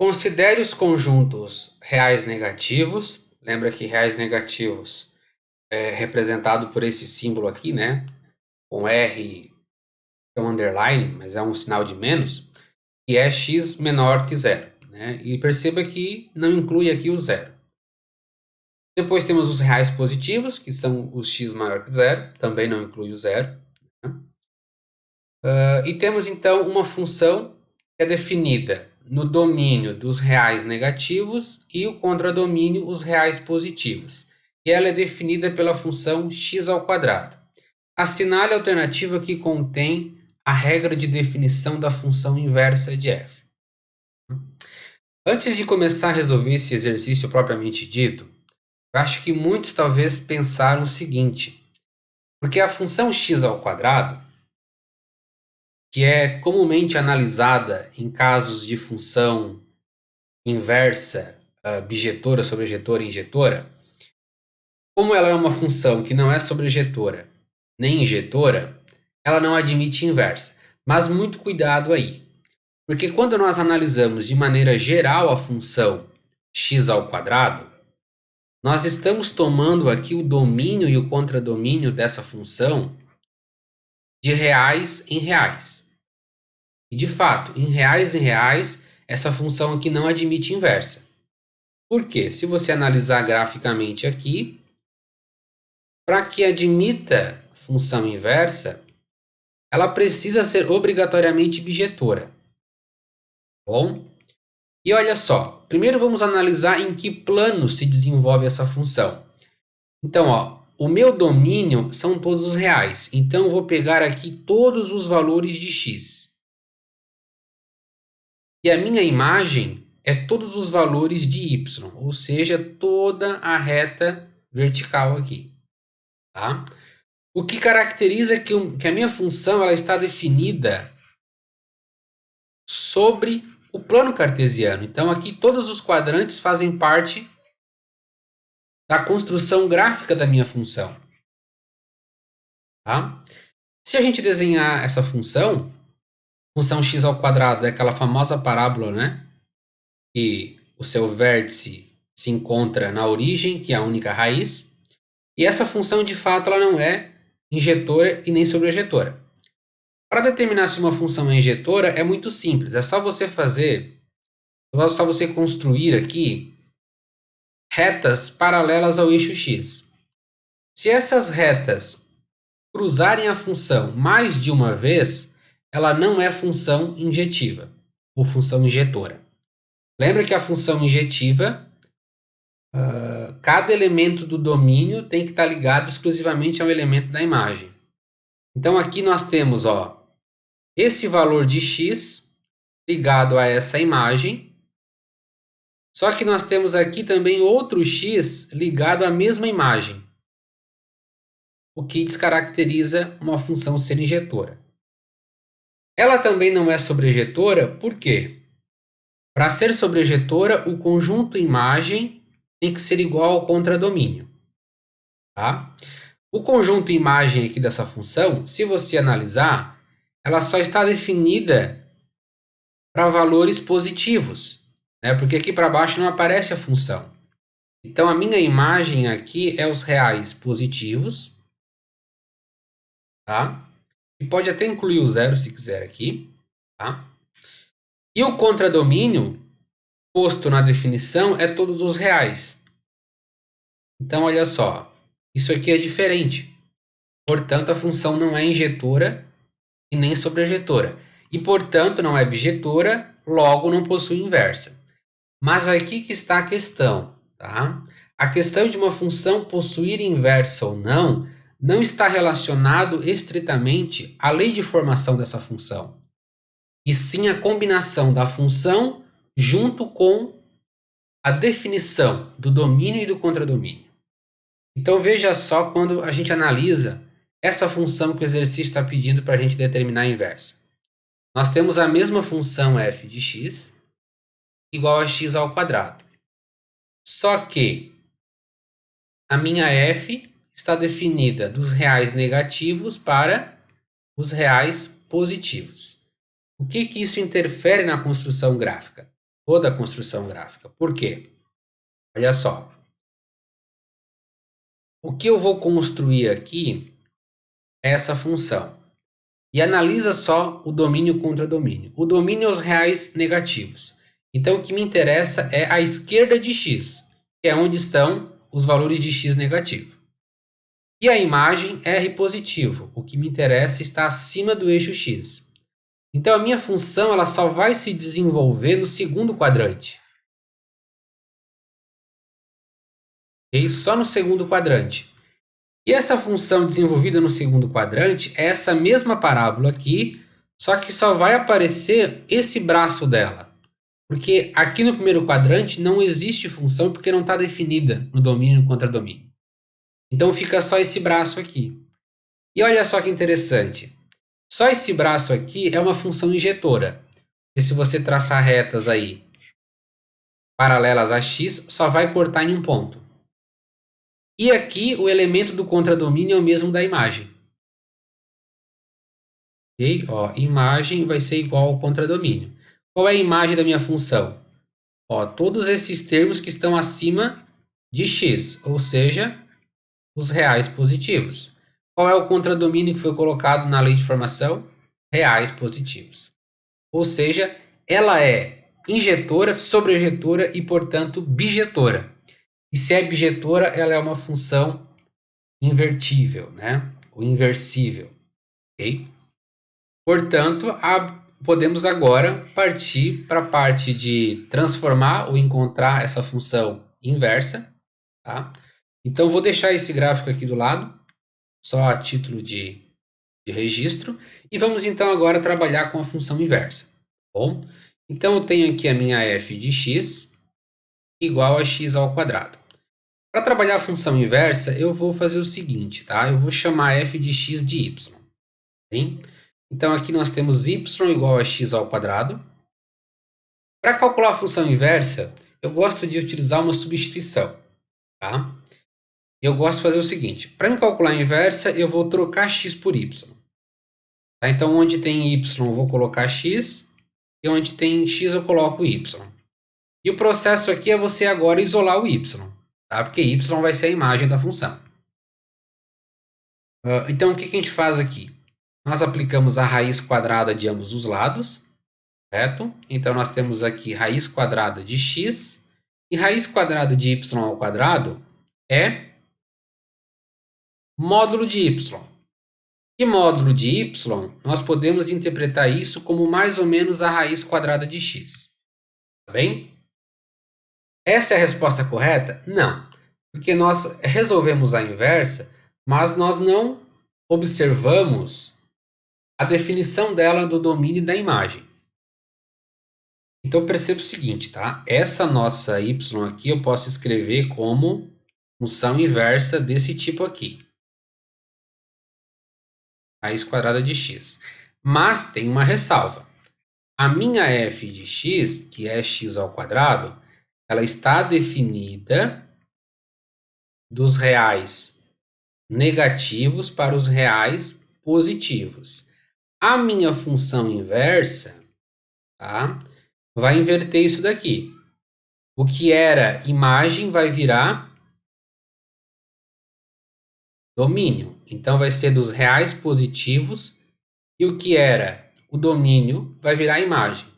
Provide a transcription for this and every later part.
Considere os conjuntos reais negativos. Lembra que reais negativos é representado por esse símbolo aqui, né? Com R, que é um underline, mas é um sinal de menos, e é x menor que zero, né? E perceba que não inclui aqui o zero. Depois temos os reais positivos, que são os x maior que zero, também não inclui o zero. Né? E temos então uma função que é definida no domínio dos reais negativos e o contradomínio os reais positivos. E ela é definida pela função x ao quadrado. Assinale a alternativa que contém a regra de definição da função inversa de f. Antes de começar a resolver esse exercício propriamente dito, eu acho que muitos talvez pensaram o seguinte, porque a função x ao quadrado, que é comumente analisada em casos de função inversa, bijetora, sobrejetora e injetora, como ela é uma função que não é sobrejetora nem injetora, ela não admite inversa. Mas muito cuidado aí, porque quando nós analisamos de maneira geral a função x ao quadrado, nós estamos tomando aqui o domínio e o contradomínio dessa função de reais em reais. E de fato, em reais, essa função aqui não admite inversa. Por quê? Se você analisar graficamente aqui, para que admita função inversa, ela precisa ser obrigatoriamente bijetora. Bom? E olha só, primeiro vamos analisar em que plano se desenvolve essa função. Então, ó, o meu domínio são todos os reais, então eu vou pegar aqui todos os valores de x. E a minha imagem é todos os valores de y, ou seja, toda a reta vertical aqui. Tá? O que caracteriza que a minha função ela está definida sobre o plano cartesiano. Então, aqui todos os quadrantes fazem parte da construção gráfica da minha função. Tá? Se a gente desenhar essa função x ao quadrado é aquela famosa parábola, né? Que o seu vértice se encontra na origem, que é a única raiz. E essa função, de fato, ela não é injetora e nem sobrejetora. Para determinar se uma função é injetora, é muito simples. É só você construir aqui retas paralelas ao eixo x. Se essas retas cruzarem a função mais de uma vez, ela não é função injetiva ou função injetora. Lembra que a função injetiva, cada elemento do domínio tem que estar ligado exclusivamente ao elemento da imagem. Então aqui nós temos esse valor de x ligado a essa imagem, só que nós temos aqui também outro x ligado à mesma imagem, o que descaracteriza uma função ser injetora. Ela também não é sobrejetora, por quê? Para ser sobrejetora, o conjunto imagem tem que ser igual ao contradomínio. Tá? O conjunto imagem aqui dessa função, se você analisar, ela só está definida para valores positivos, né? Porque aqui para baixo não aparece a função. Então, a minha imagem aqui é os reais positivos, tá? E pode até incluir o zero se quiser aqui, tá? E o contradomínio, posto na definição, é todos os reais. Então, olha só, isso aqui é diferente. Portanto, a função não é injetora e nem sobrejetora. E, portanto, não é bijetora, logo não possui inversa. Mas aqui que está a questão, tá? A questão de uma função possuir inversa ou não, não está relacionado estritamente à lei de formação dessa função, e sim a combinação da função junto com a definição do domínio e do contradomínio. Então veja só quando a gente analisa essa função que o exercício está pedindo para a gente determinar a inversa. Nós temos a mesma função f de x igual a x ao quadrado. Só que a minha f está definida dos reais negativos para os reais positivos. O que isso interfere na construção gráfica? toda a construção gráfica. Por quê? Olha só. O que eu vou construir aqui é essa função. E analisa só o domínio contra domínio. O domínio é os reais negativos. Então, o que me interessa é a esquerda de x, que é onde estão os valores de x negativo. E a imagem R positivo. O que me interessa está acima do eixo x. Então, a minha função ela só vai se desenvolver no segundo quadrante. Okay? Só no segundo quadrante. E essa função desenvolvida no segundo quadrante é essa mesma parábola aqui, só que só vai aparecer esse braço dela. Porque aqui no primeiro quadrante não existe função porque não está definida no domínio contra domínio. Então fica só esse braço aqui. E olha só que interessante. Só esse braço aqui é uma função injetora. E se você traçar retas aí paralelas a x, só vai cortar em um ponto. E aqui o elemento do contradomínio é o mesmo da imagem. Ok? Ó, imagem vai ser igual ao contradomínio. Qual é a imagem da minha função? Ó, todos esses termos que estão acima de x, ou seja, os reais positivos. Qual é o contradomínio que foi colocado na lei de formação? Reais positivos. Ou seja, ela é injetora, sobrejetora e, portanto, bijetora. E se é bijetora, ela é uma função invertível, né? Ou inversível. Ok? Portanto, podemos agora partir para a parte de transformar ou encontrar essa função inversa. Tá? Então, vou deixar esse gráfico aqui do lado, só a título de registro. E vamos então agora trabalhar com a função inversa. Bom, então eu tenho aqui a minha f de x igual a x ao quadrado. Para trabalhar a função inversa, eu vou fazer o seguinte, tá? Eu vou chamar f de x de y. Bem? Então, aqui nós temos y igual a x ao quadrado. Para calcular a função inversa, eu gosto de utilizar uma substituição. Tá? Eu gosto de fazer o seguinte. Para me calcular a inversa, eu vou trocar x por y. Tá? Então, onde tem y, eu vou colocar x. E onde tem x, eu coloco y. E o processo aqui é você agora isolar o y. Tá? Porque y vai ser a imagem da função. Então, o que a gente faz aqui? Nós aplicamos a raiz quadrada de ambos os lados. Certo? Então, nós temos aqui raiz quadrada de x e raiz quadrada de y ao quadrado é módulo de y. E módulo de y, nós podemos interpretar isso como mais ou menos a raiz quadrada de x. Tá bem? Essa é a resposta correta? Não, porque nós resolvemos a inversa, mas nós não observamos a definição dela do domínio da imagem. Então, perceba o seguinte, tá? Essa nossa y aqui eu posso escrever como função inversa desse tipo aqui. Raiz quadrada de x. Mas tem uma ressalva. A minha f de x, que é x ao quadrado, ela está definida dos reais negativos para os reais positivos. A minha função inversa, tá? Vai inverter isso daqui. O que era imagem vai virar domínio. Então, vai ser dos reais positivos e o que era o domínio vai virar imagem.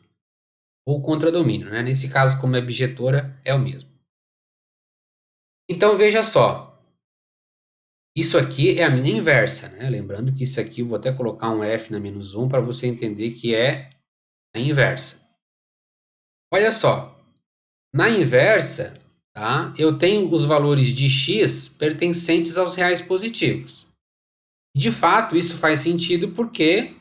Ou contradomínio, né? Nesse caso, como é bijetora, é o mesmo. Então, veja só. Isso aqui é a minha inversa, né? Lembrando que isso aqui, eu vou até colocar um F na menos 1 para você entender que é a inversa. Olha só. Na inversa, tá? Eu tenho os valores de x pertencentes aos reais positivos. De fato, isso faz sentido porque,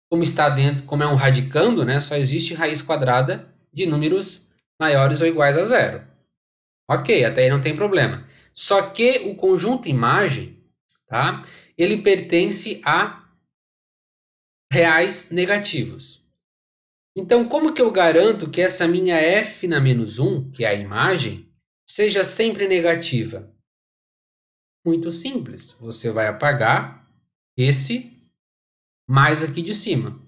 como está dentro, como é um radicando, né, só existe raiz quadrada de números maiores ou iguais a zero. Ok, até aí não tem problema. Só que o conjunto imagem, tá, ele pertence a reais negativos. Então, como que eu garanto que essa minha f na menos 1, que é a imagem, seja sempre negativa? Muito simples. Você vai apagar esse mais aqui de cima.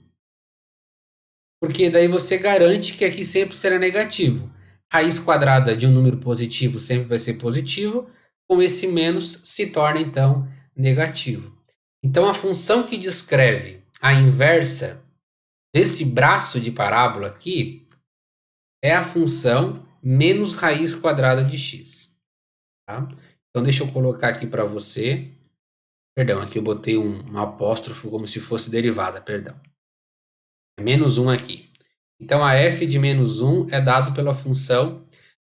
porque daí você garante que aqui sempre será negativo. Raiz quadrada de um número positivo sempre vai ser positivo, com esse menos se torna então negativo. Então a função que descreve a inversa desse braço de parábola aqui é a função menos raiz quadrada de x. Tá? Então deixa eu colocar aqui para você. Perdão, aqui eu botei um apóstrofo como se fosse derivada, perdão. É menos 1 aqui. Então a f de menos 1 é dado pela função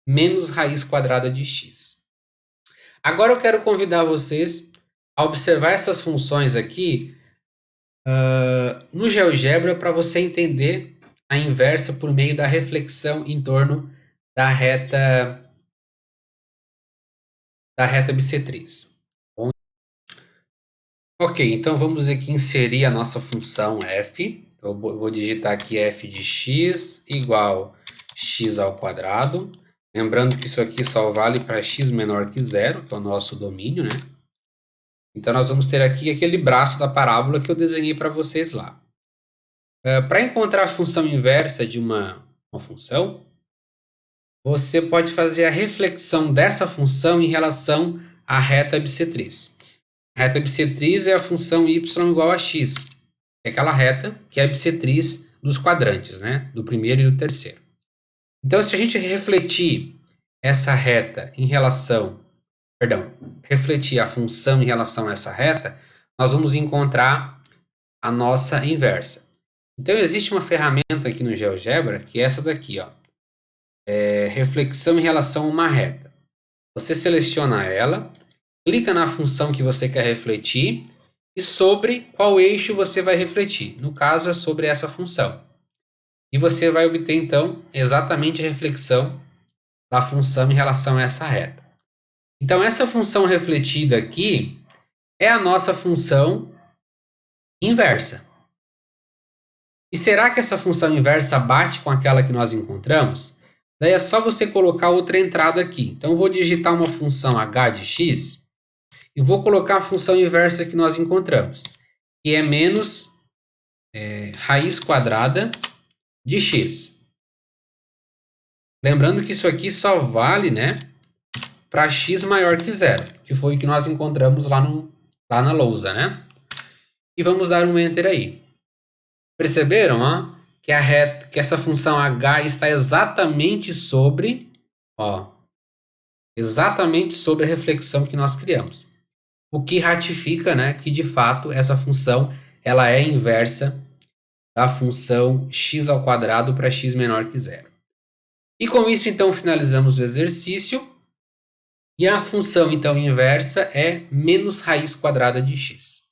menos raiz quadrada de x. Agora eu quero convidar vocês a observar essas funções aqui no GeoGebra para você entender a inversa por meio da reflexão em torno da reta bissetriz. Bom, ok, então vamos aqui inserir a nossa função f. Eu vou digitar aqui f de x igual x ao quadrado. Lembrando que isso aqui só vale para x menor que zero, que é o nosso domínio, né? Então nós vamos ter aqui aquele braço da parábola que eu desenhei para vocês lá. Para encontrar a função inversa de uma função, você pode fazer a reflexão dessa função em relação à reta bissetriz. A reta bissetriz é a função y igual a x. É aquela reta que é a bissetriz dos quadrantes, né? Do primeiro e do terceiro. Então, se a gente refletir essa reta em relação, refletir a função em relação a essa reta, nós vamos encontrar a nossa inversa. Então, existe uma ferramenta aqui no GeoGebra, que é essa daqui, ó. Reflexão em relação a uma reta. Você seleciona ela, clica na função que você quer refletir e sobre qual eixo você vai refletir. No caso, é sobre essa função. E você vai obter, então, exatamente a reflexão da função em relação a essa reta. Então, essa função refletida aqui é a nossa função inversa. E será que essa função inversa bate com aquela que nós encontramos? Daí é só você colocar outra entrada aqui. Então, eu vou digitar uma função h de x e vou colocar a função inversa que nós encontramos, que é menos raiz quadrada de x. Lembrando que isso aqui só vale, né, para x maior que zero, que foi o que nós encontramos lá na lousa, né? E vamos dar um Enter aí. Perceberam, ó, que essa função h está exatamente sobre, exatamente sobre a reflexão que nós criamos. O que ratifica, né, que de fato essa função ela é inversa da função x ao quadrado para x menor que zero. E com isso, então, finalizamos o exercício. E a função, então, inversa é menos raiz quadrada de x.